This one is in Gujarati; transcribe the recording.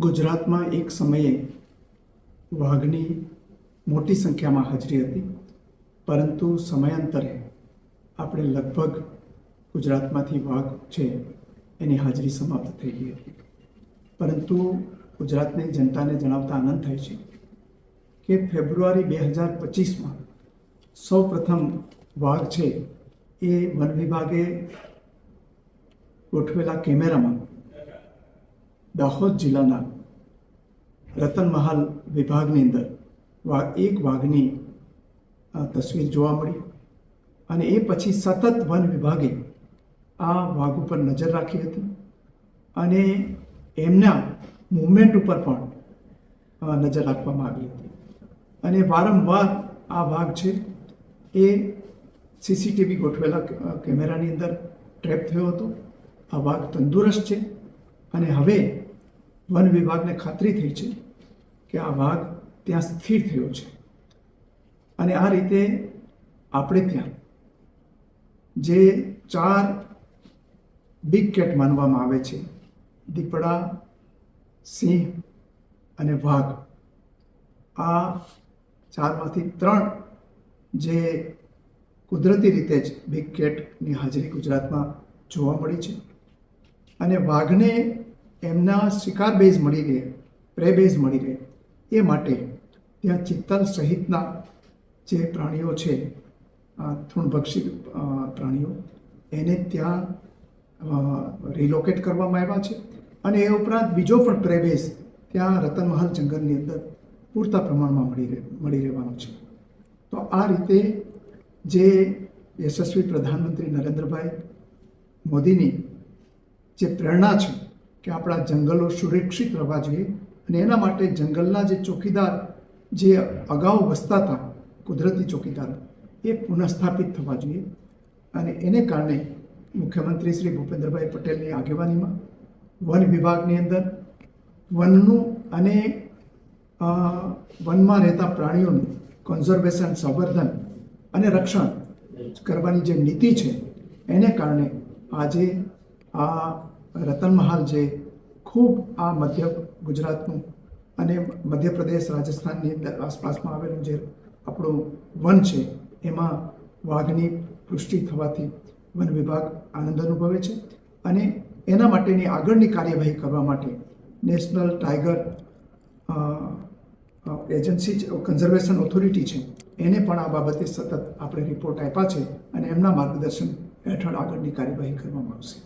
ગુજરાતમાં એક સમયે વાઘની મોટી સંખ્યામાં હાજરી હતી, પરંતુ સમયાંતરે આપણે લગભગ ગુજરાતમાંથી વાઘ છે એની હાજરી સમાપ્ત થઈ ગઈ હતી. પરંતુ ગુજરાતની જનતાને જણાવતા આનંદ થાય છે કે ફેબ્રુઆરી 2025માં સૌ પ્રથમ વાઘ છે એ વન વિભાગે ગોઠવેલા કેમેરામાં દાહોદ જિલ્લાના રતનમહાલ વિભાગની અંદર એક વાઘની તસવીર જોવા મળી. અને એ પછી સતત વન વિભાગે આ વાઘ ઉપર નજર રાખી હતી અને એમના મૂવમેન્ટ ઉપર પણ નજર રાખવામાં આવી હતી. અને વારંવાર આ વાઘ છે એ સીસીટીવી ગોઠવેલા કેમેરાની અંદર ટ્રેપ થયો હતો. આ વાઘ તંદુરસ્ત છે અને હવે વન વિભાગને ખાતરી થઈ છે કે આ વાઘ ત્યાં સ્થિર થયો છે. અને આ રીતે આપણે ત્યાં જે 4 બિગ કેટ માનવામાં આવે છે, દીપડા, સિંહ અને વાઘ, આ 4માંથી 3 જે કુદરતી રીતે જ બિગ કેટની હાજરી ગુજરાતમાં જોવા મળી છે. અને વાઘને એમના શિકાર બેઝ મળી રહે, પ્રે બેઝ મળી રહે એ માટે ત્યાં ચિત્તલ સહિતના જે પ્રાણીઓ છે, તૃણભક્ષી પ્રાણીઓ, એને ત્યાં રિલોકેટ કરવામાં આવ્યા છે. અને એ ઉપરાંત બીજો પણ પ્રે બેઝ ત્યાં રતનમહાલ જંગલની અંદર પૂરતા પ્રમાણમાં મળી રહેવાનો છે. તો આ રીતે જે યશસ્વી પ્રધાનમંત્રી નરેન્દ્રભાઈ મોદીની જે પ્રેરણા છે કે આપણા જંગલો સુરક્ષિત રહેવા જોઈએ અને એના માટે જંગલના જે ચોકીદાર જે અગાઉ વસતા હતા, કુદરતી ચોકીદારો, એ પુનઃસ્થાપિત થવા જોઈએ. અને એને કારણે મુખ્યમંત્રી શ્રી ભૂપેન્દ્રભાઈ પટેલની આગેવાનીમાં વન વિભાગની અંદર વનનું અને વનમાં રહેતા પ્રાણીઓનું કન્ઝર્વેશન, સંવર્ધન અને રક્ષણ કરવાની જે નીતિ છે એને કારણે આજે આ રતનમહાલ જે ખૂબ આ મધ્ય ગુજરાતનું અને મધ્યપ્રદેશ, રાજસ્થાનની અંદર આસપાસમાં આવેલું જે આપણું વન છે એમાં વાઘની પુષ્ટિ થવાથી વન વિભાગ આનંદ અનુભવે છે. અને એના માટેની આગળની કાર્યવાહી કરવા માટે national tiger agency, conservation authority છે, એને પણ આ બાબતે સતત આપણે રિપોર્ટ આપ્યા છે અને એમના માર્ગદર્શન હેઠળ આગળની કાર્યવાહી કરવામાં આવશે.